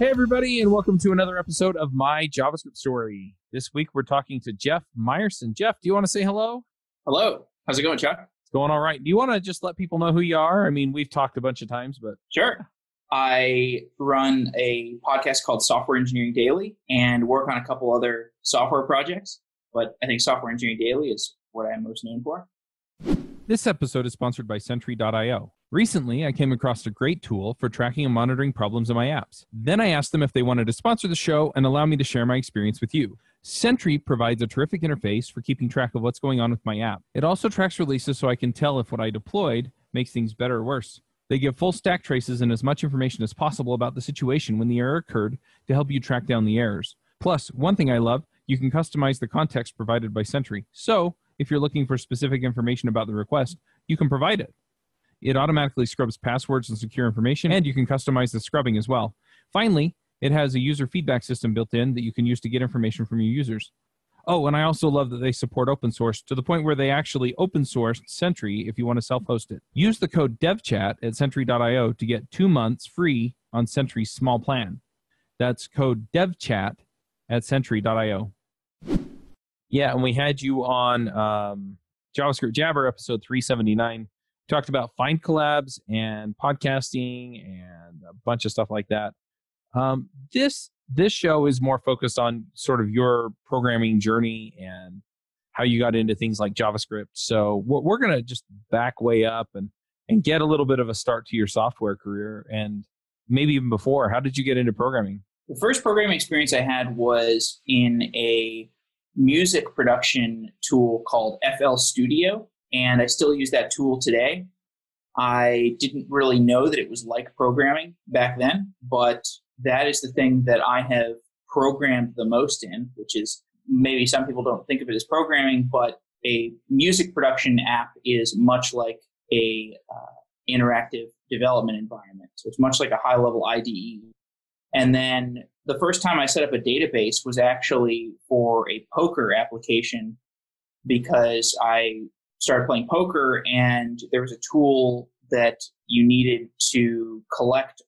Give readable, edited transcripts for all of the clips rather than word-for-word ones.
Hey, everybody, and welcome to another episode of My JavaScript Story. This week, we're talking to Jeff Meyerson. Jeff, do you want to say hello? Hello. How's it going, Chuck? It's going all right. Do you want to just let people know who you are? I mean, we've talked a bunch of times, but... Sure. I run a podcast called Software Engineering Daily and work on a couple other software projects, but I think Software Engineering Daily is what I'm most known for. This episode is sponsored by Sentry.io. Recently, I came across a great tool for tracking and monitoring problems in my apps. Then I asked them if they wanted to sponsor the show and allow me to share my experience with you. Sentry provides a terrific interface for keeping track of what's going on with my app. It also tracks releases so I can tell if what I deployed makes things better or worse. They give full stack traces and as much information as possible about the situation when the error occurred to help you track down the errors. Plus, one thing I love, you can customize the context provided by Sentry. So, if you're looking for specific information about the request, you can provide it. It automatically scrubs passwords and secure information, and you can customize the scrubbing as well. Finally, it has a user feedback system built in that you can use to get information from your users. Oh, and I also love that they support open source to the point where they actually open sourced Sentry if you want to self-host it. Use the code devchat at Sentry.io to get 2 months free on Sentry's small plan. That's code devchat at Sentry.io. Yeah, and we had you on JavaScript Jabber episode 379. Talked about FindCollabs and podcasting and a bunch of stuff like that. This show is more focused on sort of your programming journey and how you got into things like JavaScript. So we're going to just back way up and get a little bit of a start to your software career and maybe even before. How did you get into programming? The first programming experience I had was in a music production tool called FL Studio, and I still use that tool today. I didn't really know that it was like programming back then, but that is the thing that I have programmed the most in, which is maybe some people don't think of it as programming, but a music production app is much like a interactive development environment. So it's much like a high-level IDE. And then the first time I set up a database was actually for a poker application because I started playing poker and there was a tool that you needed to collect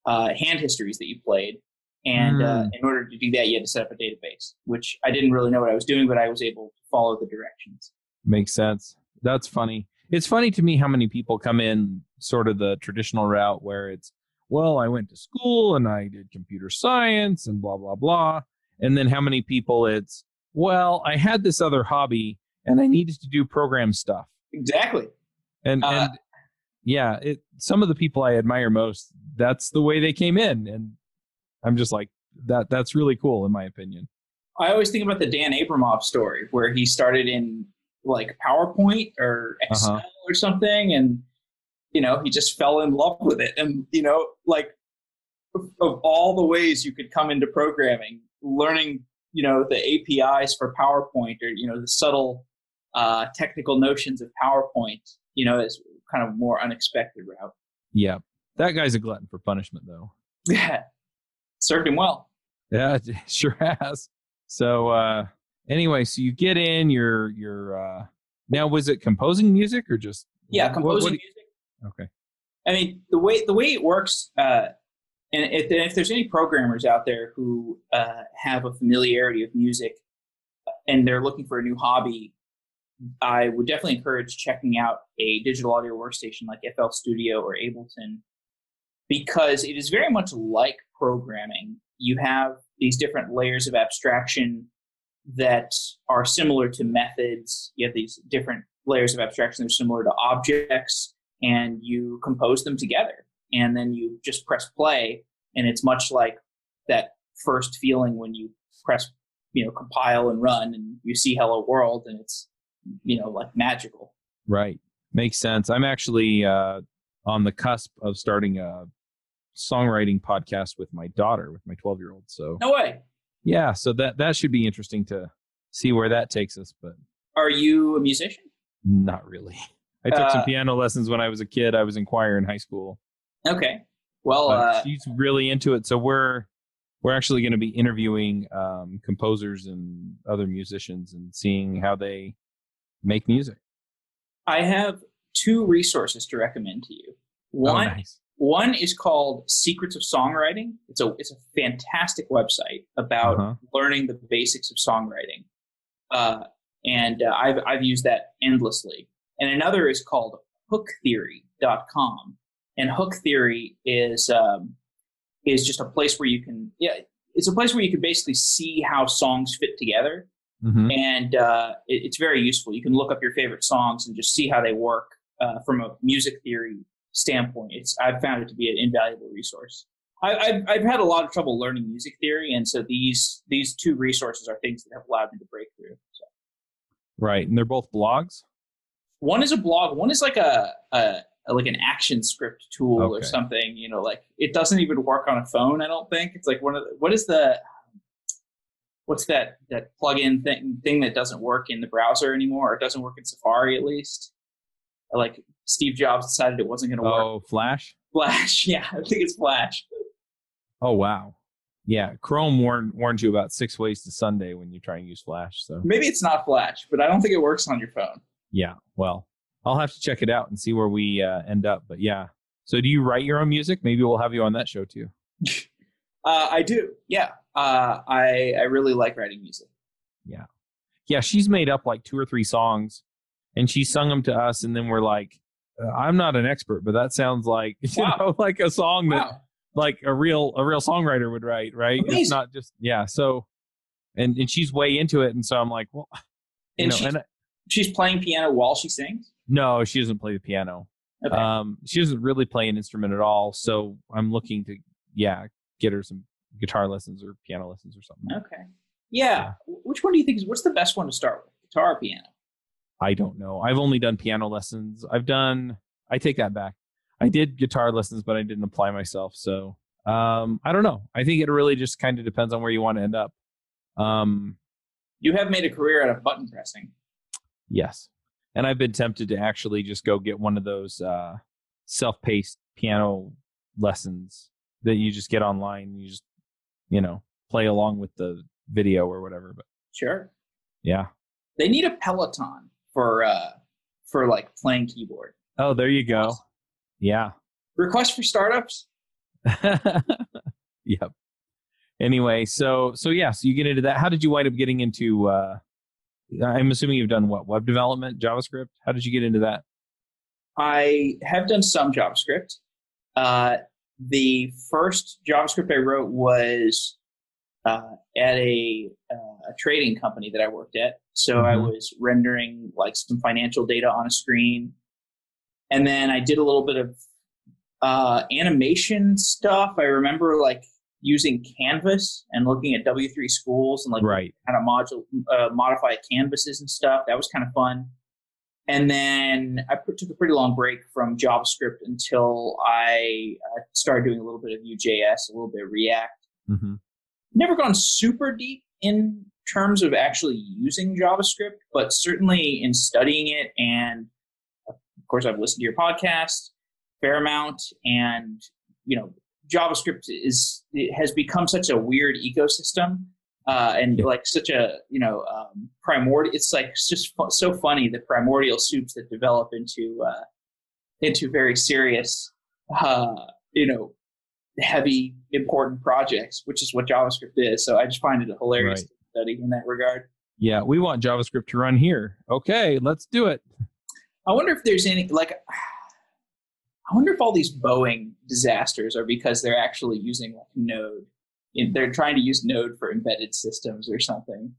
hand histories that you played. And in order to do that, you had to set up a database, which I didn't really know what I was doing, but I was able to follow the directions. Makes sense. That's funny. It's funny to me how many people come in sort of the traditional route where it's, well, I went to school and I did computer science and blah, blah, blah. And then how many people it's, well, I had this other hobby and I needed to do program stuff. Exactly. And yeah, some of the people I admire most, that's the way they came in. And I'm just like, that's really cool in my opinion. I always think about the Dan Abramov story where he started in like PowerPoint or Excel or something. And he just fell in love with it. And, like of all the ways you could come into programming, learning, the APIs for PowerPoint or, the subtle technical notions of PowerPoint, is kind of more unexpected route. Yeah. That guy's a glutton for punishment, though. Yeah. Served him well. Yeah, it sure has. So anyway, so you get in, you're now, was it composing music or just... Yeah, composing music. Okay. I mean, the way it works, and if there's any programmers out there who have a familiarity with music and they're looking for a new hobby, I would definitely encourage checking out a digital audio workstation like FL Studio or Ableton, because it is very much like programming. You have these different layers of abstraction that are similar to methods. You have these different layers of abstraction that are similar to objects, and you compose them together. And then you just press play, and it's much like that first feeling when you press, compile and run, and you see Hello World, and it's, like magical. Right. Makes sense. I'm actually on the cusp of starting a songwriting podcast with my daughter, with my 12-year-old. So no way. Yeah. So that should be interesting to see where that takes us. But are you a musician? Not really. I took some piano lessons when I was a kid. I was in choir in high school. Okay. Well, she's really into it. So we're actually going to be interviewing composers and other musicians and seeing how they make music. I have two resources to recommend to you. One One is called Secrets of Songwriting. It's a fantastic website about learning the basics of songwriting, and I've used that endlessly. And another is called HookTheory.com, and Hook Theory is just a place where you can it's a place where you can basically see how songs fit together, and it's very useful. You can look up your favorite songs and just see how they work from a music theory standpoint. I've found it to be an invaluable resource. I've had a lot of trouble learning music theory, and so these two resources are things that have allowed me to break through. So. Right, and they're both blogs? One is a blog. One is like like an action script tool or something. Like it doesn't even work on a phone. I don't think it's like what's that plugin thing that doesn't work in the browser anymore? Or it doesn't work in Safari, at least. Like Steve Jobs decided it wasn't going to work. Oh, Flash? Flash, yeah. I think it's Flash. Oh, wow. Yeah, Chrome warns you about 6 ways to Sunday when you try and use Flash. So maybe it's not Flash, but I don't think it works on your phone. Yeah, well, I'll have to check it out and see where we end up. But yeah. So do you write your own music? Maybe we'll have you on that show too. I do. Yeah. I really like writing music. Yeah. Yeah. She's made up like 2 or 3 songs and she sung them to us. And then we're like, I'm not an expert, but that sounds like, like a song that like a real songwriter would write. Right. Amazing. It's not just, So, and she's way into it. And so I'm like, well, she's playing piano while she sings? No, she doesn't play the piano. Okay. She doesn't really play an instrument at all. So I'm looking to, get her some guitar lessons or piano lessons or something. Okay. Yeah. Which one do you think what's the best one to start with? Guitar or piano? I don't know. I've only done piano lessons. I take that back. I did guitar lessons, but I didn't apply myself. So I don't know. I think it really just kind of depends on where you want to end up. You have made a career out of button pressing. Yes. And I've been tempted to actually just go get one of those self-paced piano lessons that you just get online. And you just, play along with the video or whatever. But sure. Yeah. They need a Peloton for like playing keyboard. Oh, there you go. Awesome. Yeah. Request for startups? Yep. Anyway, so you get into that. How did you wind up getting into I'm assuming you've done what? Web development, JavaScript? How did you get into that? I have done some JavaScript. The first JavaScript I wrote was at a trading company that I worked at. So I was rendering like some financial data on a screen. And then I did a little bit of animation stuff. I remember like using Canvas and looking at W3 schools and like kind of modify canvases and stuff. That was kind of fun. And then I took a pretty long break from JavaScript until I started doing a little bit of Vue.js, a little bit of React. Never gone super deep in terms of actually using JavaScript, but certainly in studying it. And of course, I've listened to your podcast a fair amount, and JavaScript has become such a weird ecosystem, and like such a primordial. It's like it's just so funny, the primordial soups that develop into very serious, heavy, important projects, which is what JavaScript is. So I just find it hilarious to study in that regard. Yeah, we want JavaScript to run here. Okay, let's do it. I wonder if there's any I wonder if all these Boeing disasters are because they're actually using like Node. They're trying to use Node for embedded systems or something.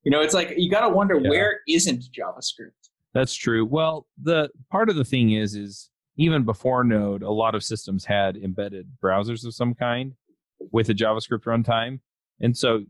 It's like you got to wonder where isn't JavaScript. That's true. Well, the part of the thing is even before Node, a lot of systems had embedded browsers of some kind with a JavaScript runtime. And so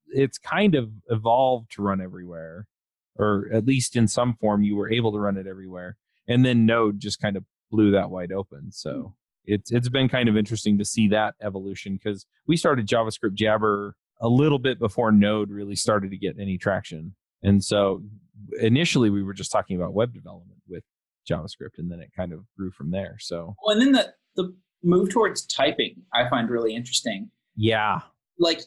it's kind of evolved to run everywhere, or at least in some form, you were able to run it everywhere. And then Node just kind of blew that wide open. So it's been kind of interesting to see that evolution, because we started JavaScript Jabber a little bit before Node really started to get any traction. And so initially we were just talking about web development with JavaScript, and then it kind of grew from there. So and then the move towards typing I find really interesting. Yeah. Like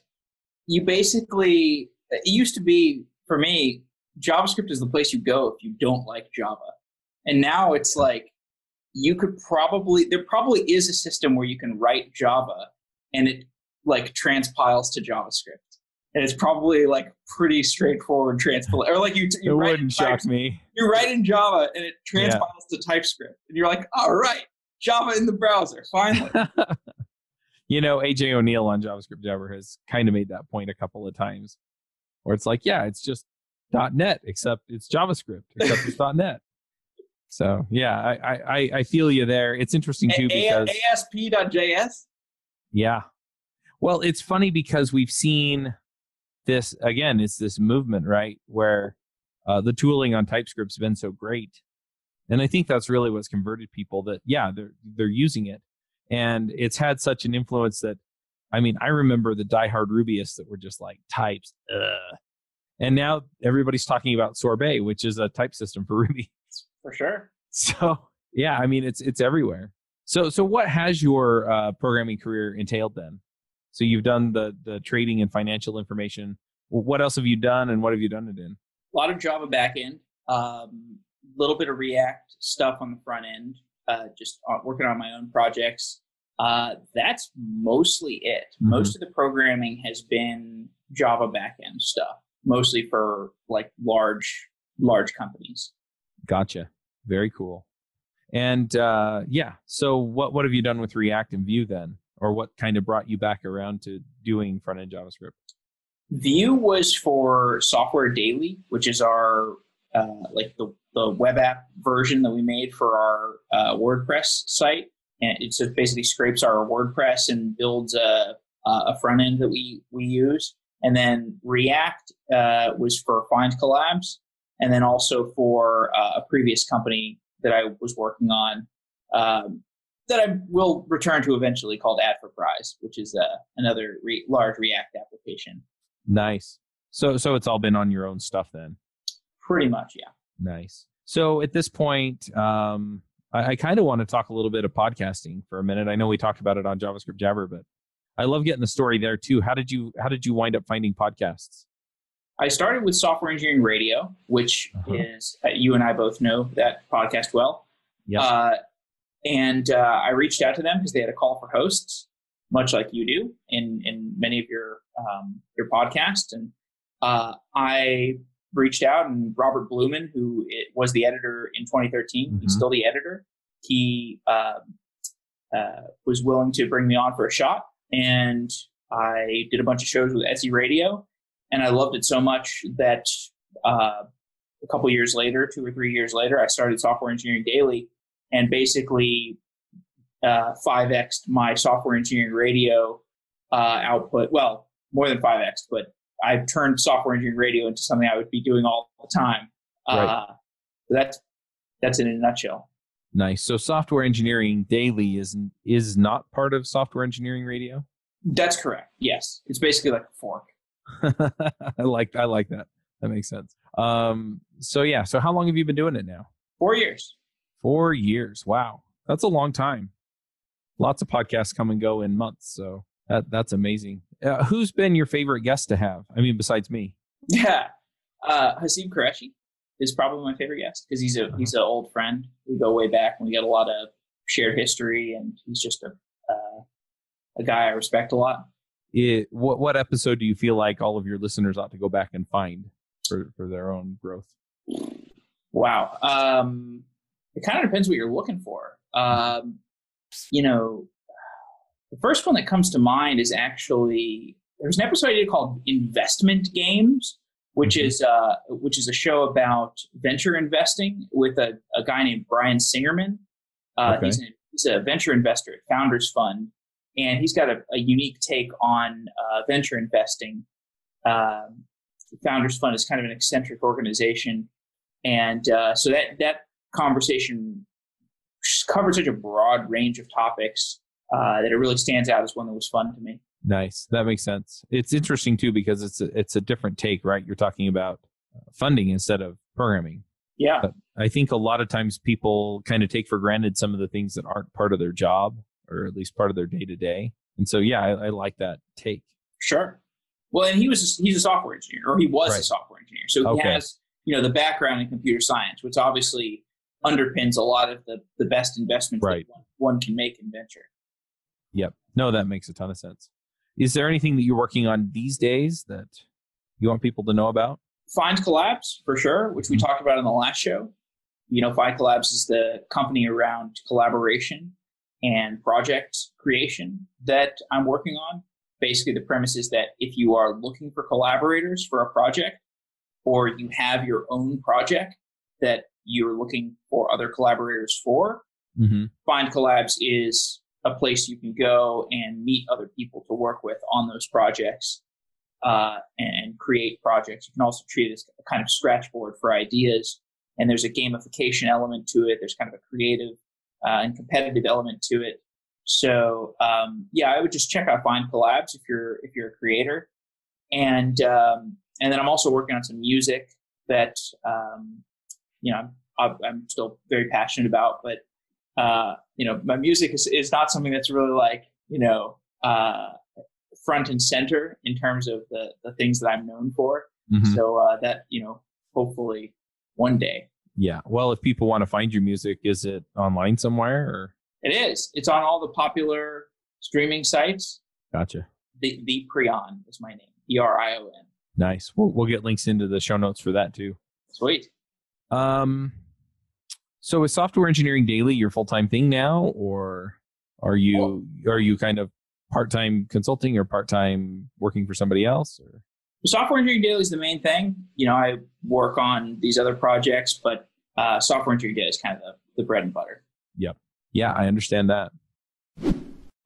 you basically, it used to be, for me, JavaScript is the place you go if you don't like Java. And now it's like, you could there probably is a system where you can write Java and it like transpiles to JavaScript. And it's probably like pretty straightforward transpile. Or like you it wouldn't shock me. You write in Java and it transpiles to TypeScript. And you're like, all right, Java in the browser, finally. AJ O'Neill on JavaScript Jabber has kind of made that point a couple of times where it's like, yeah, it's just .NET, except it's JavaScript, except it's .NET. So, yeah, I feel you there. It's interesting, too, because... ASP.js? Yeah. Well, it's funny because we've seen this, again, it's this movement, right, where the tooling on TypeScript's been so great. And I think that's really what's converted people that, yeah, they're using it. And it's had such an influence that, I mean, I remember the diehard Rubyists that were just like, types, ugh. And now everybody's talking about Sorbet, which is a type system for Ruby. For sure. So, yeah, I mean, it's everywhere. So what has your programming career entailed then? So you've done the trading and financial information. What else have you done, and what have you done it in? A lot of Java backend, little bit of React stuff on the front end, just working on my own projects. That's mostly it. Mm-hmm. Most of the programming has been Java backend stuff, mostly for like large companies. Gotcha. Very cool. And so what have you done with React and Vue then? Or what kind of brought you back around to doing front-end JavaScript? Vue was for Software Daily, which is our like the web app version that we made for our WordPress site. And it just basically scrapes our WordPress and builds a front end that we use. And then React was for FindCollabs, and then also for a previous company that I was working on that I will return to eventually, called Ad4Prize, which is another large React application. Nice. So it's all been on your own stuff then? Pretty much, yeah. Nice. So at this point, I kind of want to talk a little bit of podcasting for a minute. I know we talked about it on JavaScript Jabber, but I love getting the story there too. How did you wind up finding podcasts? I started with Software Engineering Radio, which is, you and I both know that podcast well. Yeah. And I reached out to them because they had a call for hosts, much like you do in many of your podcasts. And I reached out, and Robert Blumen, who was the editor in 2013, he's still the editor. He was willing to bring me on for a shot. And I did a bunch of shows with Etsy Radio. And I loved it so much that a couple years later, 2 or 3 years later, I started Software Engineering Daily, and basically 5x'd my Software Engineering Radio output. Well, more than 5x'd, but I've turned Software Engineering Radio into something I would be doing all the time. Right. That's in a nutshell. Nice. So Software Engineering Daily is not part of Software Engineering Radio? That's correct. Yes. It's basically like a fork. I like that. That makes sense. So how long have you been doing it now? 4 years. 4 years. Wow. That's a long time. Lots of podcasts come and go in months. So that's amazing. Who's been your favorite guest to have? I mean, besides me. Yeah. Haseeb Qureshi is probably my favorite guest because he's an old friend. We go way back and we got a lot of shared history, and he's just a guy I respect a lot. What episode do you feel like all of your listeners ought to go back and find for their own growth? Wow. It kind of depends what you're looking for. The first one that comes to mind is actually, there's an episode I did called Investment Games, which is a show about venture investing with a guy named Brian Singerman. Okay. He's a venture investor at Founders Fund, and he's got a unique take on venture investing. Founders Fund is kind of an eccentric organization, and so that conversation covered such a broad range of topics that it really stands out as one that was fun to me. Nice. That makes sense. It's interesting too because it's a different take, right? You're talking about funding instead of programming. Yeah. But I think a lot of times people kind of take for granted some of the things that aren't part of their job, or at least part of their day-to-day. And so, yeah, I like that take. Sure. Well, and he's a software engineer, or he was a software engineer. So he has, the background in computer science, which obviously underpins a lot of the best investments Right. that one can make in venture. Yep. No, that makes a ton of sense. Is there anything that you're working on these days that you want people to know about? FindCollabs, for sure, which we talked about in the last show. FindCollabs is the company around collaboration and project creation that I'm working on. Basically, the premise is that if you are looking for collaborators for a project, or you have your own project that you're looking for other collaborators for, FindCollabs is a place you can go and meet other people to work with on those projects and create projects. You can also treat it as a kind of scratch board for ideas. And there's a gamification element to it. There's kind of a creative and competitive element to it. So I would just check out FindCollabs if you're a creator. And then I'm also working on some music that I'm still very passionate about. But my music is not something that's really front and center in terms of the things that I'm known for. So that hopefully one day. Yeah. Well, if people want to find your music, is it online somewhere? Or? It is. It's on all the popular streaming sites. Gotcha. The Prion is my name. Prion. Nice. We'll get links into the show notes for that too. Sweet. So is Software Engineering Daily your full-time thing now, or are you kind of part-time consulting or part-time working for somebody else? Or? Software Engineering Daily is the main thing. I work on these other projects, but Software Engineering Daily is kind of the bread and butter. Yep. Yeah, I understand that.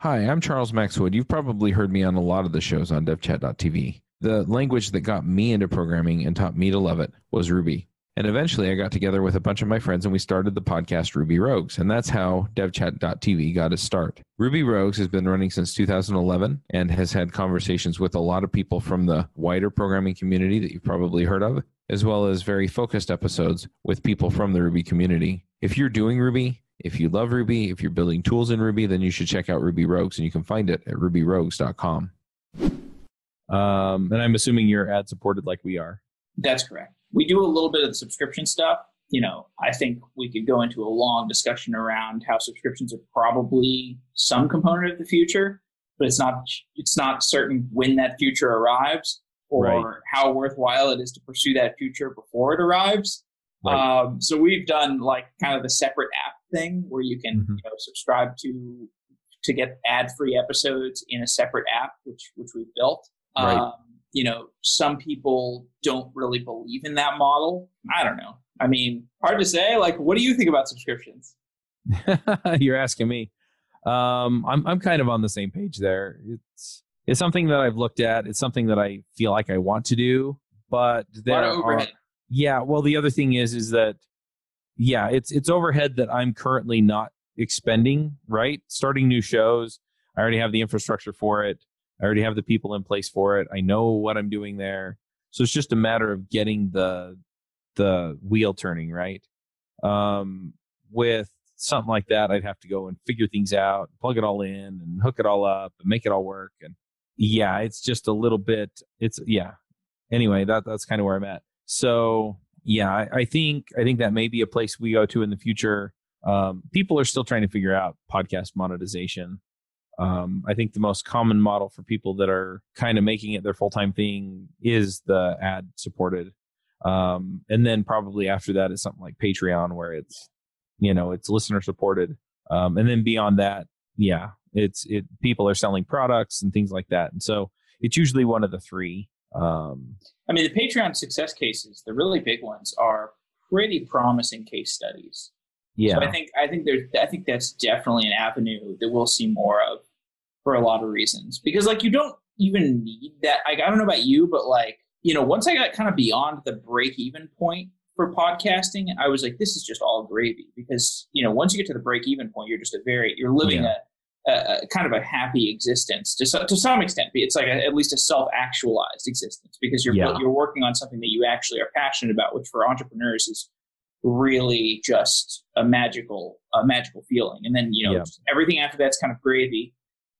Hi, I'm Charles Maxwood. You've probably heard me on a lot of the shows on devchat.tv. The language that got me into programming and taught me to love it was Ruby. And eventually I got together with a bunch of my friends and we started the podcast Ruby Rogues. And that's how devchat.tv got its start. Ruby Rogues has been running since 2011 and has had conversations with a lot of people from the wider programming community that you've probably heard of, as well as very focused episodes with people from the Ruby community. If you're doing Ruby, if you love Ruby, if you're building tools in Ruby, then you should check out Ruby Rogues, and you can find it at rubyrogues.com. And I'm assuming you're ad supported like we are. That's correct. We do a little bit of the subscription stuff. I think we could go into a long discussion around how subscriptions are probably some component of the future, but it's not certain when that future arrives or how worthwhile it is to pursue that future before it arrives. Right. So we've done kind of the separate app thing where you can subscribe to get ad-free episodes in a separate app, which we've built. Right. Some people don't really believe in that model. I don't know. I mean, hard to say. What do you think about subscriptions? You're asking me. I'm kind of on the same page there. It's something that I've looked at. It's something that I feel like I want to do, but there a lot of overhead. Yeah. Well, the other thing is that, it's overhead that I'm currently not expending, right? Starting new shows. I already have the infrastructure for it. I already have the people in place for it. I know what I'm doing there. So it's just a matter of getting the wheel turning, right? With something like that, I'd have to go and figure things out, plug it all in and hook it all up and make it all work. And it's just a little bit, Anyway, that's kind of where I'm at. So I think that may be a place we go to in the future. People are still trying to figure out podcast monetization. I think the most common model for people that are kind of making it their full-time thing is the ad supported. And then probably after that is something like Patreon where it's listener supported. And then beyond that, people are selling products and things like that. And so it's usually one of the three. The Patreon success cases, the really big ones, are pretty promising case studies. Yeah. So I think that's definitely an avenue that we'll see more of for a lot of reasons. Because you don't even need that. I don't know about you, but once I got kind of beyond the break-even point for podcasting, I was like, this is just all gravy. Because once you get to the break-even point, you're living a kind of a happy existence to some extent. It's at least a self-actualized existence because you're working on something that you actually are passionate about, which for entrepreneurs is really just a magical feeling. And then everything after that's kind of gravy.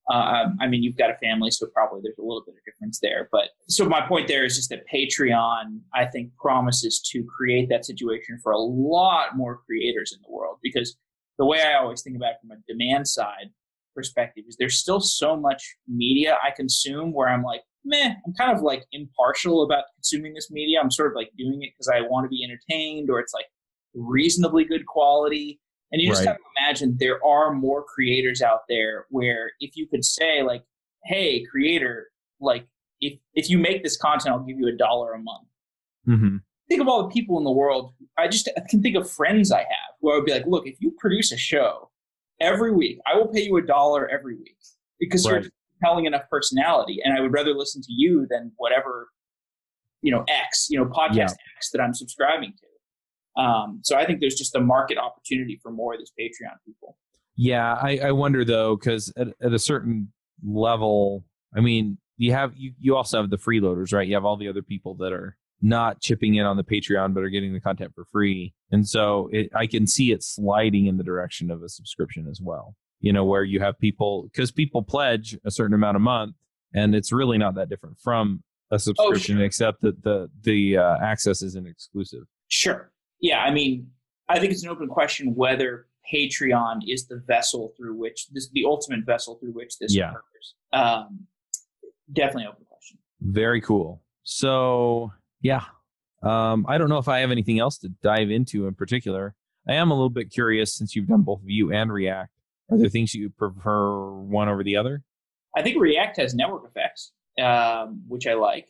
I mean, you've got a family, so probably there's a little bit of difference there. But so my point there is just that Patreon, I think, promises to create that situation for a lot more creators in the world, because the way I always think about it from a demand side perspective is there's still so much media I consume where I'm like, I'm kind of like impartial about consuming this media. I'm sort of like doing it because I want to be entertained, or it's like reasonably good quality. And you just have to imagine there are more creators out there where if you could say like, hey, creator, like if you make this content, I'll give you $1 a month. Mm-hmm. Think of all the people in the world. I can think of friends I have who I would be like, look, if you produce a show every week, I will pay you $1 every week because you're compelling enough personality. And I would rather listen to you than whatever, podcast X that I'm subscribing to. So I think there's just a market opportunity for more of these Patreon people. Yeah, I wonder though, because at a certain level, I mean, you also have the freeloaders, right? You have all the other people that are not chipping in on the Patreon but are getting the content for free, and so I can see it sliding in the direction of a subscription as well. Where you have people, because people pledge a certain amount a month, and it's really not that different from a subscription, except that the access isn't exclusive. Sure. Yeah, I mean, I think it's an open question whether Patreon is the vessel through which the ultimate vessel through which this occurs. Definitely open question. Very cool. So, yeah. I don't know if I have anything else to dive into in particular. I am a little bit curious, since you've done both Vue and React. Are there things you prefer one over the other? I think React has network effects, which I like.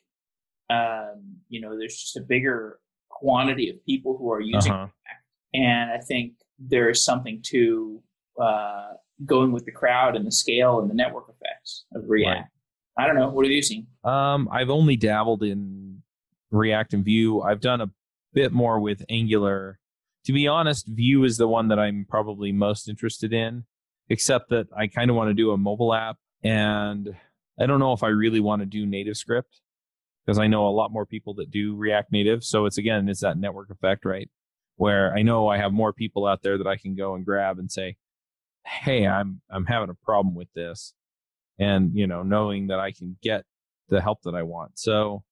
There's just a bigger quantity of people who are using React. And I think there is something to going with the crowd and the scale and the network effects of React. Right. I don't know. What have you seen? I've only dabbled in React and Vue. I've done a bit more with Angular. To be honest, Vue is the one that I'm probably most interested in, except that I kind of want to do a mobile app, and I don't know if I really want to do native script, because I know a lot more people that do React Native. So it's that network effect, right? Where I know I have more people out there that I can go and grab and say, hey, I'm having a problem with this. And, knowing that I can get the help that I want. So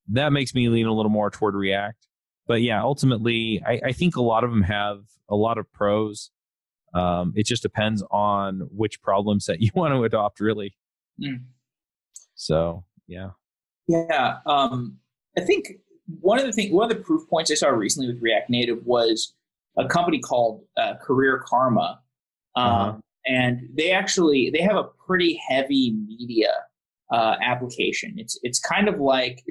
that makes me lean a little more toward React. But yeah, ultimately, I think a lot of them have a lot of pros. It just depends on which problem set you want to adopt, really. So, yeah. Yeah, I think one of the proof points I saw recently with React Native was a company called Career Karma, and they have a pretty heavy media application. It's kind of like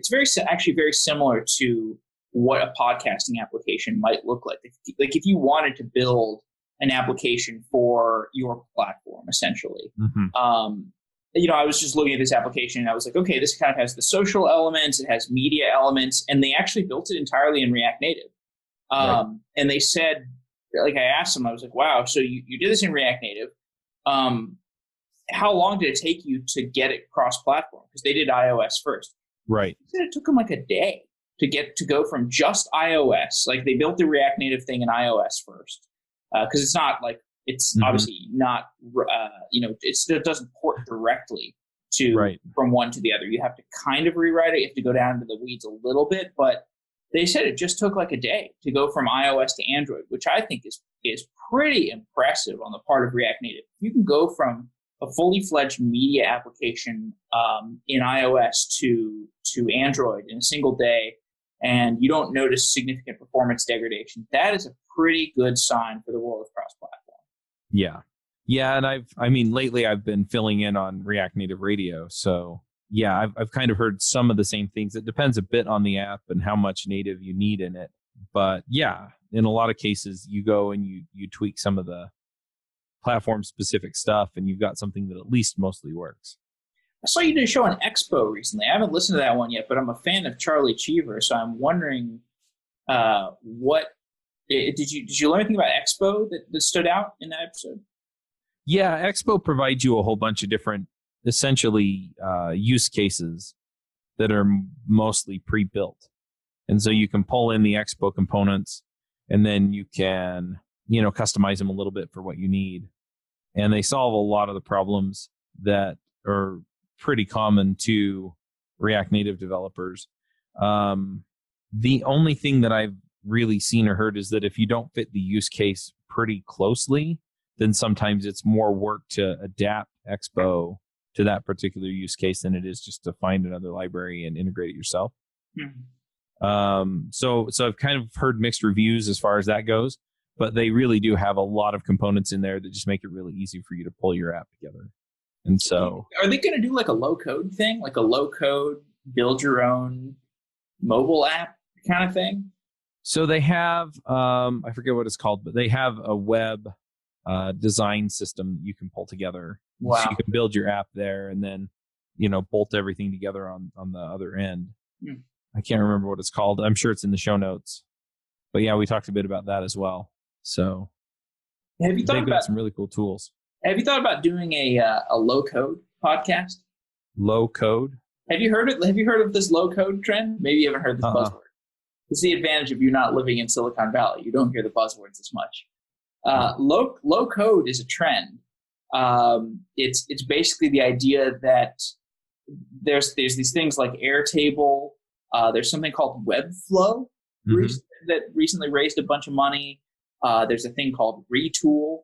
actually very similar to what a podcasting application might look like. Like if you wanted to build an application for your platform, essentially. I was just looking at this application and I was like, okay, this kind of has the social elements, it has media elements, and they actually built it entirely in React Native. And they said, like, I asked them, I was like, wow, so you did this in React Native. How long did it take you to get it cross-platform? Because they did iOS first. Right. They said it took them like a day to go from just iOS. Like they built the React Native thing in iOS first. Because it's not like, it's obviously not, it doesn't port directly to from one to the other. You have to kind of rewrite it. You have to go down into the weeds a little bit, but they said it just took like a day to go from iOS to Android, which I think is pretty impressive on the part of React Native. You can go from a fully fledged media application in iOS to Android in a single day, and you don't notice significant performance degradation. That is a pretty good sign for the world of cross-platform. Yeah, and lately I've been filling in on React Native Radio, so yeah, I've kind of heard some of the same things. It depends a bit on the app and how much native you need in it, but yeah, in a lot of cases you go and you tweak some of the platform-specific stuff, and you've got something that at least mostly works. I saw you did a show on Expo recently. I haven't listened to that one yet, but I'm a fan of Charlie Cheever, so I'm wondering what did you learn anything about Expo that stood out in that episode? Yeah, Expo provides you a whole bunch of different, essentially, use cases that are mostly pre-built, and so you can pull in the Expo components, and then you can customize them a little bit for what you need. And they solve a lot of the problems that are pretty common to React Native developers. The only thing that I've really seen or heard is that if you don't fit the use case pretty closely, then sometimes it's more work to adapt Expo to that particular use case than it is just to find another library and integrate it yourself. So I've kind of heard mixed reviews as far as that goes, but they really do have a lot of components in there that just make it really easy for you to pull your app together. And so, are they going to do like a low code thing, like a low code build your own mobile app kind of thing? So they have, I forget what it's called, but they have a web design system that you can pull together. Wow. So you can build your app there and then, bolt everything together on the other end. I can't remember what it's called. I'm sure it's in the show notes. But yeah, we talked a bit about that as well. So have you thought they've got about some really cool tools. Have you thought about doing a low code podcast? Low code? Have you heard of this low code trend? Maybe you haven't heard this buzzword. It's the advantage of you not living in Silicon Valley. You don't hear the buzzwords as much. Low code is a trend. It's basically the idea that there's these things like Airtable. There's something called Webflow that recently raised a bunch of money. There's a thing called Retool.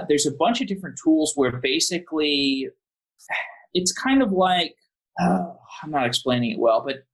There's a bunch of different tools where basically it's kind of like, I'm not explaining it well, but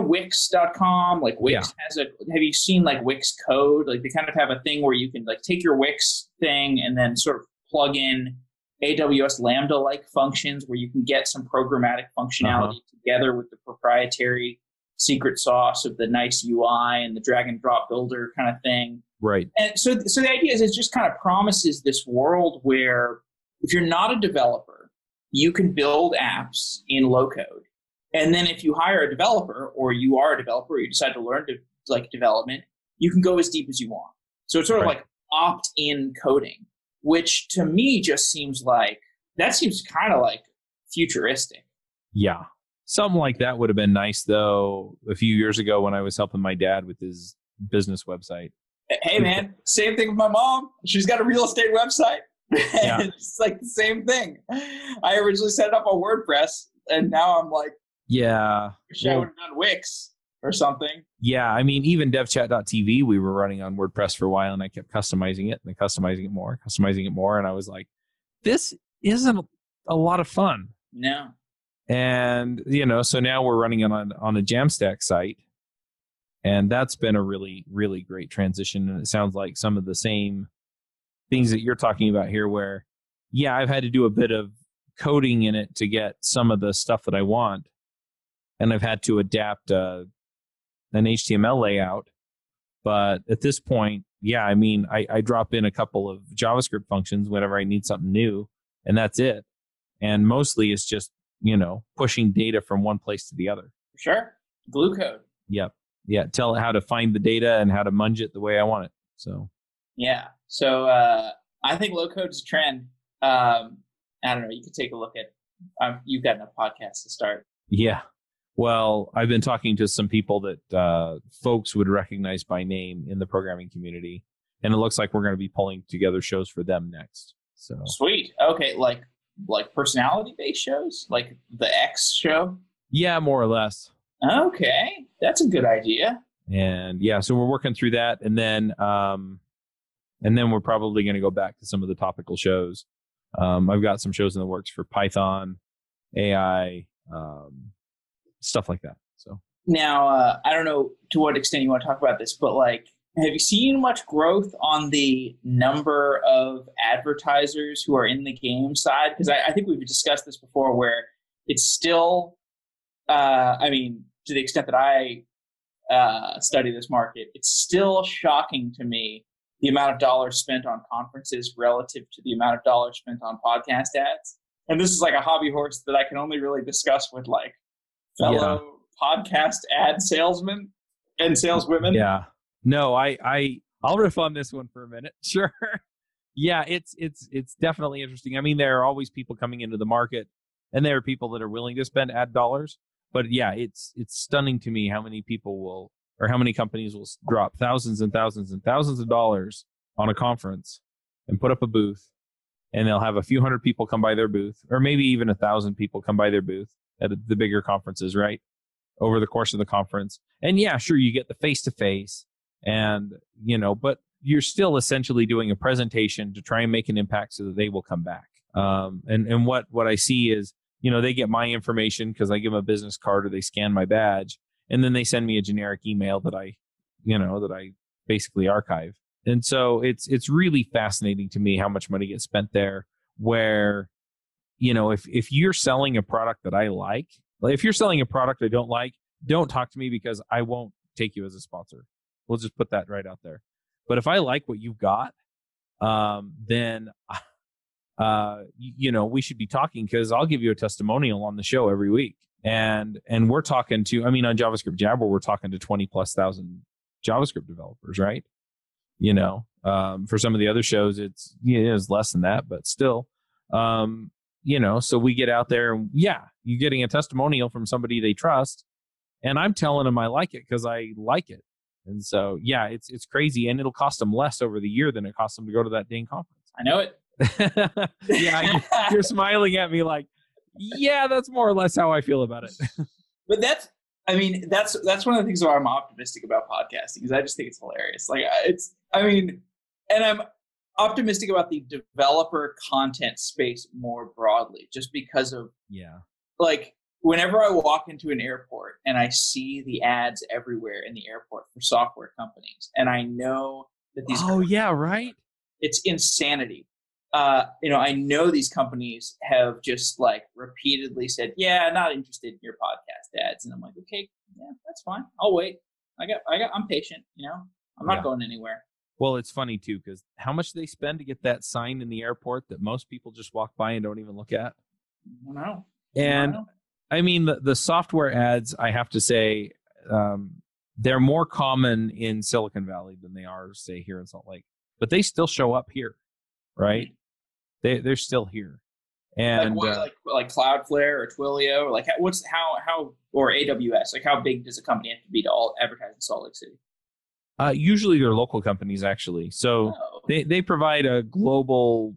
Wix.com, like Wix has have you seen like Wix code? Like they kind of have a thing where you can like take your Wix thing and then sort of plug in AWS Lambda-like functions where you can get some programmatic functionality together with the proprietary secret sauce of the nice UI and the drag and drop builder kind of thing. Right. And so the idea is it just kind of promises this world where if you're not a developer, you can build apps in low code. And then if you hire a developer or you are a developer or you decide to learn development, you can go as deep as you want. So it's sort of like opt-in coding, which to me just seems kind of like futuristic. Yeah. Something like that would have been nice, though, a few years ago when I was helping my dad with his business website. Hey, man, same thing with my mom. She's got a real estate website. Yeah. It's like the same thing. I originally set it up on WordPress, and now I'm like, yeah, I would have done Wix or something. Yeah, I mean, even devchat.tv, we were running on WordPress for a while, and I kept customizing it and customizing it more. And I was like, this isn't a lot of fun. No. And, so now we're running it on a Jamstack site. And that's been a really, really great transition. And it sounds like some of the same things that you're talking about here where, yeah, I've had to do a bit of coding in it to get some of the stuff that I want. And I've had to adapt an HTML layout. But at this point, yeah, I mean, I drop in a couple of JavaScript functions whenever I need something new, and that's it. And mostly it's just, pushing data from one place to the other. Sure. Glue code. Yep. Yeah. Tell it how to find the data and how to munge it the way I want it. So. Yeah. So I think low code is a trend. I don't know. You could take a look at. You've got enough podcasts to start. Yeah. Well, I've been talking to some people that folks would recognize by name in the programming community, and it looks like we're going to be pulling together shows for them next. So sweet. Okay, like personality-based shows, like the X show. Yeah, more or less. Okay, that's a good idea. And yeah, so we're working through that, and then we're probably going to go back to some of the topical shows. I've got some shows in the works for Python, AI. Stuff like that. So now, I don't know to what extent you want to talk about this, but have you seen much growth on the number of advertisers who are in the game side? Because I think we've discussed this before, where it's still, to the extent that I study this market, it's still shocking to me the amount of dollars spent on conferences relative to the amount of dollars spent on podcast ads. And this is like a hobby horse that I can only really discuss with fellow podcast ad salesmen and saleswomen. Yeah. No, I'll riff on this one for a minute. Sure. Yeah, it's definitely interesting. I mean, there are always people coming into the market, and there are people that are willing to spend ad dollars. But yeah, it's stunning to me how many people how many companies will drop thousands and thousands and thousands of dollars on a conference and put up a booth and they'll have a few hundred people come by their booth, or maybe even 1,000 people come by their booth at the bigger conferences, right? Over the course of the conference. And yeah, sure, you get the face-to-face, and, but you're still essentially doing a presentation to try and make an impact so that they will come back. And what I see is, they get my information because I give them a business card or they scan my badge, and then they send me a generic email that I basically archive. And so it's really fascinating to me how much money gets spent there, where, if you're selling a product that I like, if you're selling a product I don't like, don't talk to me because I won't take you as a sponsor. We'll just put that right out there. But if I like what you've got, then, we should be talking, because I'll give you a testimonial on the show every week. And we're talking to, on JavaScript Jabber, we're talking to 20,000+ JavaScript developers, right? For some of the other shows, it's less than that, but still, so we get out there and you're getting a testimonial from somebody they trust, and I'm telling them I like it because I like it. And so, it's crazy, and it'll cost them less over the year than it costs them to go to that dang conference. I know it. You're smiling at me like, that's more or less how I feel about it. But that's one of the things why I'm optimistic about podcasting, is I just think it's hilarious. And I'm optimistic about the developer content space more broadly, just because of, whenever I walk into an airport and I see the ads everywhere in the airport for software companies, and I know that these right? It's insanity. I know these companies have just repeatedly said, not interested in your podcast ads. And I'm like, okay, that's fine. I'll wait. I'm patient, I'm not going anywhere. Well, it's funny too, because how much do they spend to get that sign in the airport that most people just walk by and don't even look at? I don't know. And the software ads, I have to say, they're more common in Silicon Valley than they are, say, here in Salt Lake. But they still show up here, right? They're still here. And like Cloudflare or Twilio, or AWS, how big does a company have to be to all advertise in Salt Lake City? Usually they're local companies, actually. So they provide a global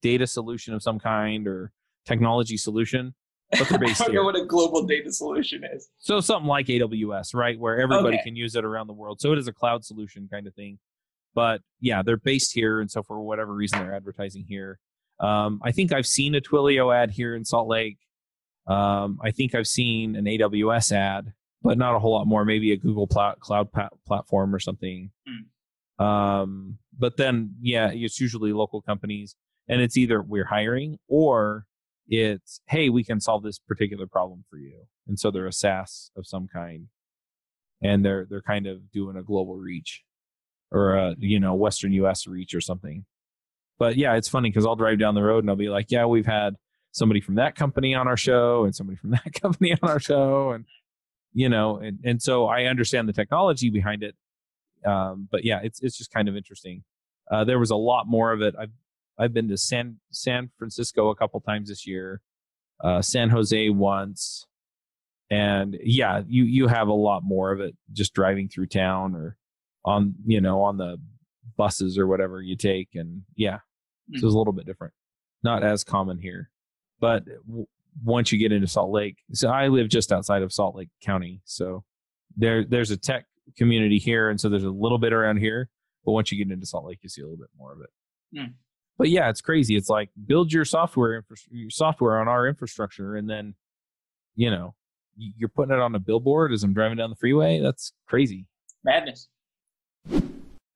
data solution of some kind, or technology solution, but they're based I don't here. know what a global data solution is. So something like AWS, right, where everybody can use it around the world. So it is a cloud solution kind of thing. But they're based here, and so for whatever reason, they're advertising here. I think I've seen a Twilio ad here in Salt Lake. I think I've seen an AWS ad, but not a whole lot more. Maybe a Google Cloud platform or something. But then, it's usually local companies, and it's either we're hiring, or it's, hey, we can solve this particular problem for you. And so they're a SaaS of some kind, and they're kind of doing a global reach, or a Western US reach or something. But it's funny, because I'll drive down the road and I'll be like, we've had somebody from that company on our show and somebody from that company on our show, and and so I understand the technology behind it. But it's just kind of interesting. There was a lot more of it. I've been to San Francisco a couple times this year, San Jose once, and you have a lot more of it just driving through town, or on the buses or whatever you take, and so it's a little bit different, not as common here. But once you get into Salt Lake, so I live just outside of Salt Lake County, so there's a tech community here, and so there's a little bit around here, but once you get into Salt Lake, you see a little bit more of it. But it's crazy. It's like, build your software on our infrastructure, and then you're putting it on a billboard as I'm driving down the freeway. That's crazy. Madness.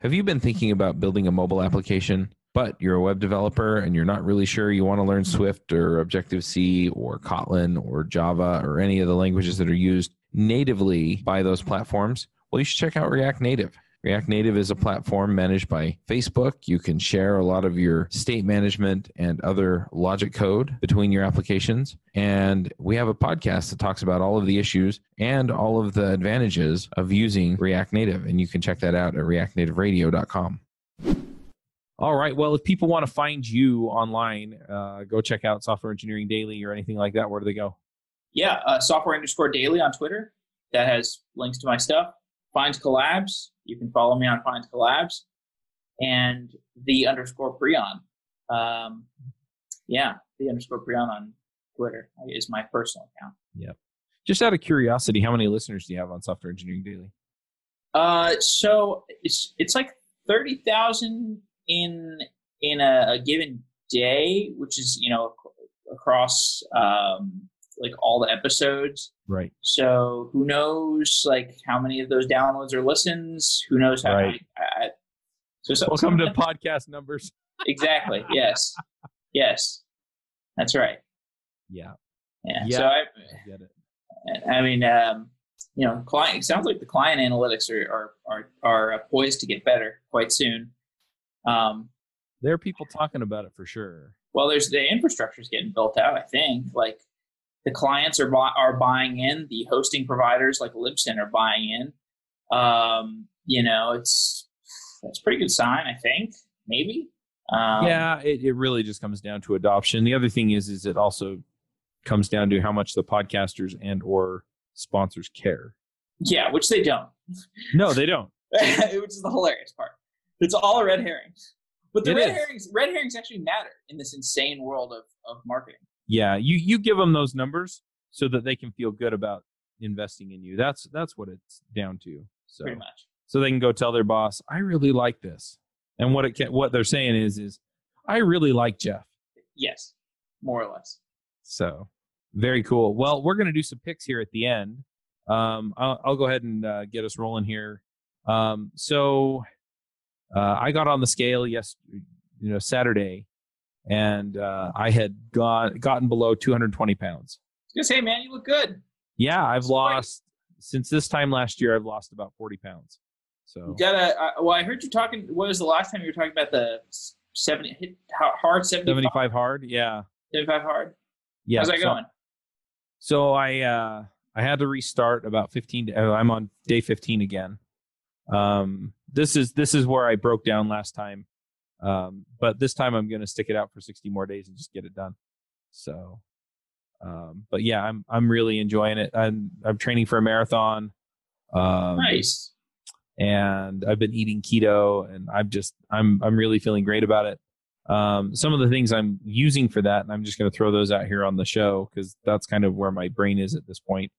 Have you been thinking about building a mobile application, but you're a web developer and you're not really sure you want to learn Swift or Objective-C or Kotlin or Java or any of the languages that are used natively by those platforms? Well, you should check out React Native. React Native is a platform managed by Facebook. You can share a lot of your state management and other logic code between your applications. And we have a podcast that talks about all of the issues and all of the advantages of using React Native. And you can check that out at reactnativeradio.com. All right. Well, if people want to find you online, go check out Software Engineering Daily or anything like that. Where do they go? Software_daily on Twitter. That has links to my stuff. FindCollabs. You can follow me on FindCollabs. And _Preon. Yeah, the_Prion on Twitter is my personal account. Yep. Just out of curiosity, how many listeners do you have on Software Engineering Daily? So it's like 30,000 in a given day, which is, across like all the episodes. Right. So who knows like how many of those downloads or listens? Who knows how right. Welcome to podcast numbers. Exactly. Yes. Yes. That's right. Yeah. So I get it. I mean, client. It sounds like the client analytics are poised to get better quite soon. There are people talking about it for sure. Well, there's the infrastructure's getting built out. I think like the clients are buying in. The hosting providers like Libsyn are buying in. That's a pretty good sign. I think maybe. Yeah, it really just comes down to adoption. The other thing is it also comes down to how much the podcasters and or sponsors care. Yeah, which they don't. No, they don't. Which is the hilarious part. It's all red herrings. But the red herrings actually matter in this insane world of marketing. Yeah, you give them those numbers so that they can feel good about investing in you. That's what it's down to. So pretty much. So they can go tell their boss, I really like this. And what they're saying is I really like Jeff. Yes, more or less. So very cool. Well, we're going to do some picks here at the end. I'll go ahead and get us rolling here. So I got on the scale Saturday, and I had gotten below 220 pounds. I was going to say, man, you look good. Yeah, I've lost since this time last year. I've lost about 40 pounds. So you gotta. I heard you talking. What was the last time you were talking about the 75 hard? Yeah, 75 hard. Yeah. How's that going? So I had to restart about 15. I'm on day 15 again. This is where I broke down last time. But this time I'm going to stick it out for 60 more days and just get it done. So, but yeah, I'm really enjoying it. I'm training for a marathon. Nice. And I've been eating keto, and I'm really feeling great about it. Some of the things I'm using for that, and I'm just going to throw those out here on the show because that's kind of where my brain is at this point.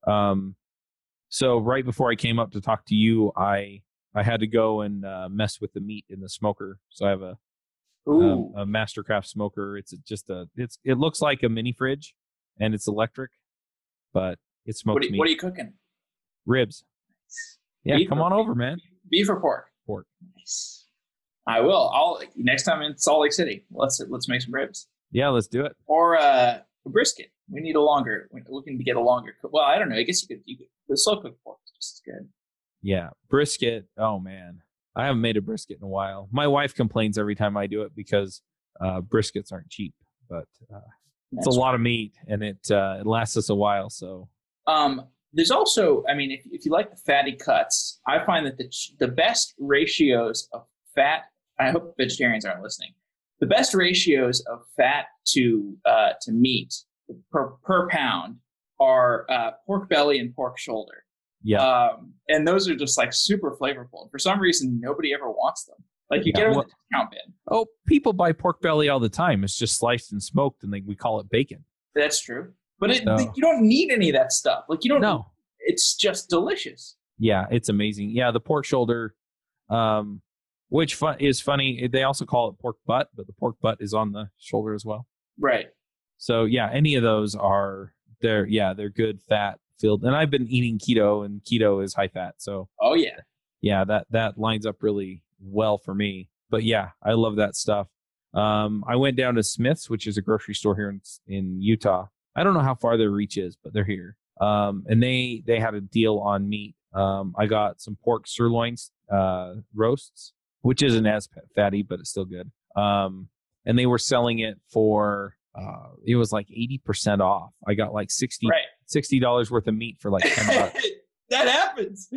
So right before I came up to talk to you, I had to go and mess with the meat in the smoker. So I have a Mastercraft smoker. It looks like a mini fridge, and it's electric, but it smokes meat. What are you cooking? Ribs. Yeah, come on over, man. Beef or pork? Pork. Nice. I will. Next time in Salt Lake City, let's make some ribs. Yeah, let's do it. Or a brisket. We need we're looking to get a longer. Well, I don't know. I guess you could. The slow cooked pork is just as good. Yeah, brisket. Oh man, I haven't made a brisket in a while. My wife complains every time I do it because briskets aren't cheap, but it's a lot of meat, and it lasts us a while. So. There's also, I mean, if you like the fatty cuts, I find that the best ratios of fat. I hope vegetarians aren't listening. The best ratios of fat to meat per pound are pork belly and pork shoulder. Yeah. And those are just like super flavorful. And for some reason, nobody ever wants them. Like you get them in the discount bin. Oh, people buy pork belly all the time. It's just sliced and smoked, and we call it bacon. That's true. But you don't need any of that stuff. Like you don't. No. It's just delicious. Yeah, it's amazing. Yeah, the pork shoulder, which is funny. They also call it pork butt, but the pork butt is on the shoulder as well. Right. So yeah, any of those they're good fat filled. And I've been eating keto, and keto is high fat. So oh yeah. Yeah, that lines up really well for me. But yeah, I love that stuff. I went down to Smith's, which is a grocery store here in Utah. I don't know how far their reach is, but they're here. And they had a deal on meat. I got some pork sirloin roasts, which isn't as fatty, but it's still good. And they were selling it for it was like 80% off. I got like $60 worth of meat for like $10. That happens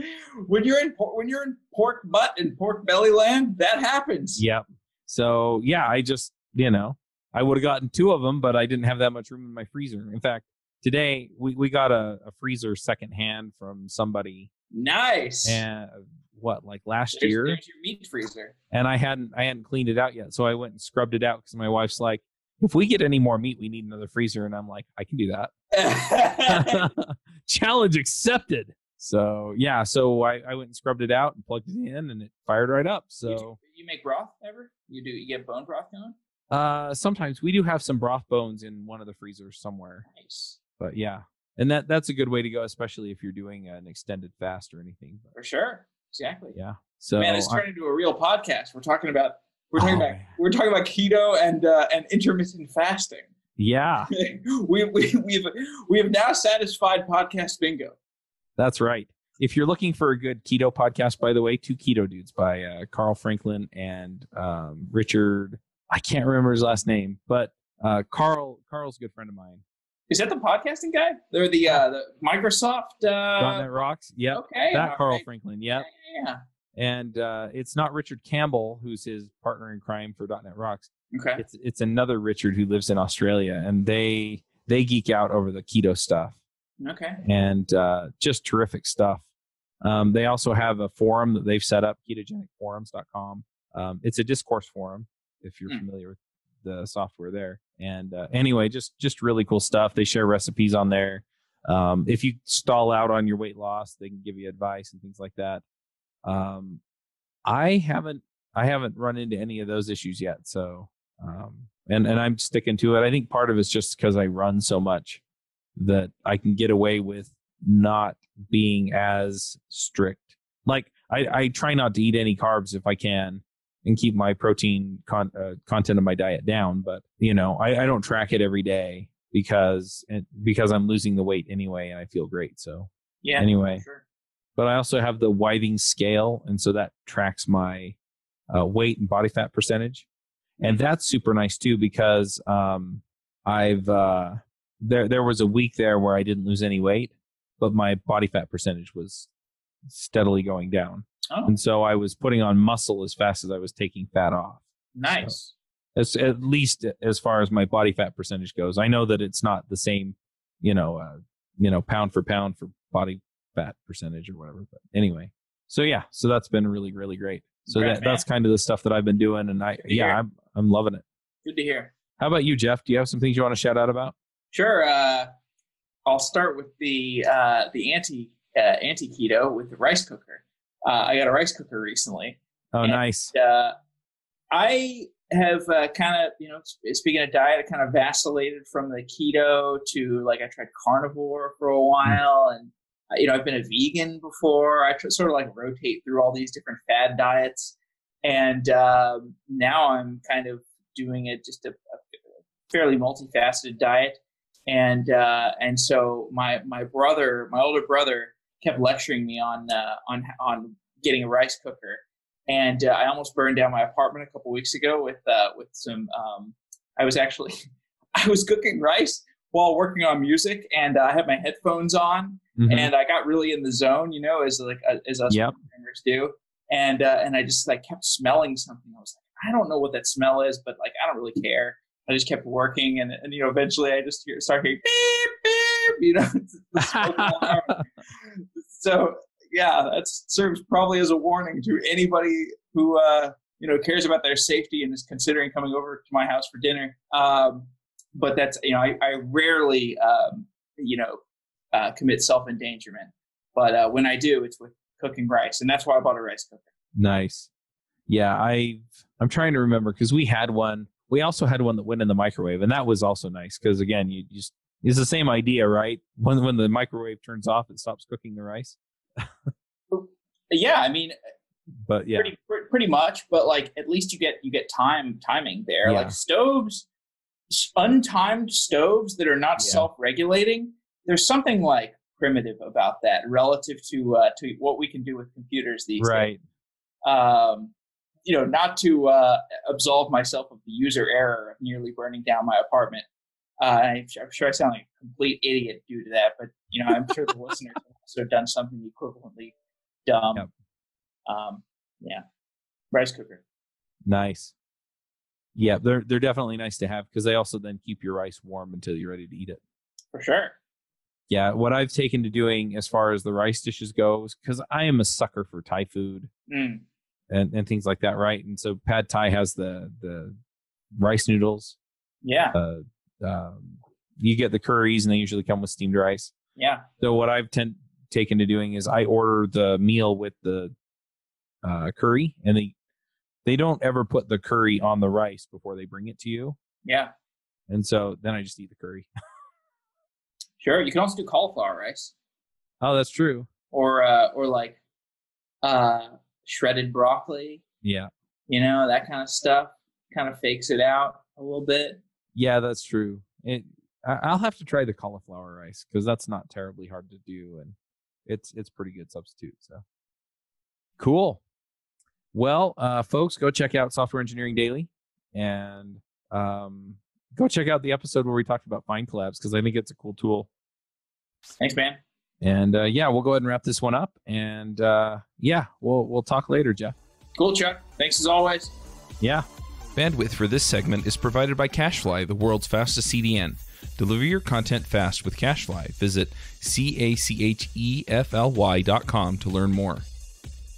when you're in pork butt and pork belly land. That happens. Yep. So yeah, I just I would have gotten 2 of them, but I didn't have that much room in my freezer. In fact, today we got a freezer secondhand from somebody Nice. And like last There's year? your meat freezer. And I hadn't cleaned it out yet. So I went and scrubbed it out because my wife's like, if we get any more meat, we need another freezer. And I'm like, I can do that. Challenge accepted. So yeah, so I went and scrubbed it out and plugged it in, and it fired right up. So you make broth ever? You get bone broth going? Sometimes we do have some broth bones in one of the freezers somewhere. Nice. But yeah, and that's a good way to go, especially if you're doing an extended fast or anything. But, for sure, exactly. Yeah. So man, it's turned into a real podcast. We're talking about keto and intermittent fasting. Yeah. we have now satisfied podcast bingo. That's right. If you're looking for a good keto podcast, by the way, Two Keto Dudes by Carl Franklin and Richard. I can't remember his last name, but Carl's a good friend of mine. Is that the podcasting guy? They're the Microsoft .NET Rocks. Yep. Okay. That Carl Franklin. Yep. Yeah. And it's not Richard Campbell, who's his partner in crime for .NET Rocks. Okay. It's another Richard who lives in Australia, and they geek out over the keto stuff. Okay. And just terrific stuff. They also have a forum that they've set up, ketogenicforums.com. It's a discourse forum, if you're familiar with the software there. And anyway, just really cool stuff. They share recipes on there. If you stall out on your weight loss, they can give you advice and things like that. I haven't run into any of those issues yet. So, and I'm sticking to it. I think part of it's just because I run so much that I can get away with not being as strict. Like I try not to eat any carbs if I can and keep my protein content of my diet down. But I don't track it every day because I'm losing the weight anyway, and I feel great. So yeah. Anyway, sure. But I also have the Withing scale, and so that tracks my weight and body fat percentage, and that's super nice too because there was a week there where I didn't lose any weight, but my body fat percentage was steadily going down. Oh. And so I was putting on muscle as fast as I was taking fat off. Nice. So, at least as far as my body fat percentage goes. I know that it's not the same, pound for pound for body fat percentage or whatever. But anyway, so yeah, so that's been really, really great. So that's kind of the stuff that I've been doing, and I'm loving it. Good to hear. How about you, Jeff? Do you have some things you want to shout out about? Sure. I'll start with the anti keto with the rice cooker. I got a rice cooker recently. Oh, nice. I have kind of, speaking of diet, I kind of vacillated from the keto to I tried carnivore for a while, and I've been a vegan before. I sort of rotate through all these different fad diets, and now I'm kind of doing just a fairly multifaceted diet. And so my older brother kept lecturing me on getting a rice cooker, and I almost burned down my apartment a couple weeks ago with some. I was cooking rice while working on music, and I had my headphones on, and I got really in the zone, as us singers do, and I just kept smelling something. I was like, I don't know what that smell is, but I don't really care. I just kept working, and eventually I just started hearing beep beep, So yeah, that serves probably as a warning to anybody who cares about their safety and is considering coming over to my house for dinner. But that's I rarely commit self-endangerment, but when I do, it's with cooking rice, and that's why I bought a rice cooker. Nice. Yeah, I'm trying to remember because we had one. We also had one that went in the microwave, and that was also nice because, again, it's the same idea, right? When the microwave turns off, it stops cooking the rice. Yeah, I mean, but yeah, pretty much. But at least you get timing there. Yeah. Stoves, untimed stoves that are not self-regulating. There's something primitive about that relative to what we can do with computers these days. Right. Not to absolve myself of the user error of nearly burning down my apartment. I'm sure I sound like a complete idiot due to that, but I'm sure the listeners have also done something equivalently dumb. Yep. Yeah, rice cooker. Nice. Yeah, they're definitely nice to have because they also then keep your rice warm until you're ready to eat it. For sure. Yeah, what I've taken to doing as far as the rice dishes goes, because I am a sucker for Thai food and things like that, right? And so Pad Thai has the rice noodles. Yeah. You get the curries, and they usually come with steamed rice. Yeah. So what I've taken to doing is I order the meal with the curry, and they don't ever put the curry on the rice before they bring it to you. Yeah. And so then I just eat the curry. Sure. You can also do cauliflower rice. Oh, that's true. Or like shredded broccoli. Yeah. That kind of stuff. Kind of fakes it out a little bit. Yeah, that's true. I'll have to try the cauliflower rice because that's not terribly hard to do, and it's pretty good substitute. So cool. Well, folks, go check out Software Engineering Daily, and go check out the episode where we talked about FindCollabs because I think it's a cool tool. Thanks, man. And we'll go ahead and wrap this one up. And we'll talk later, Jeff. Cool, Chuck. Thanks as always. Yeah. Bandwidth for this segment is provided by CacheFly, the world's fastest CDN. Deliver your content fast with CacheFly. Visit CacheFly.com to learn more.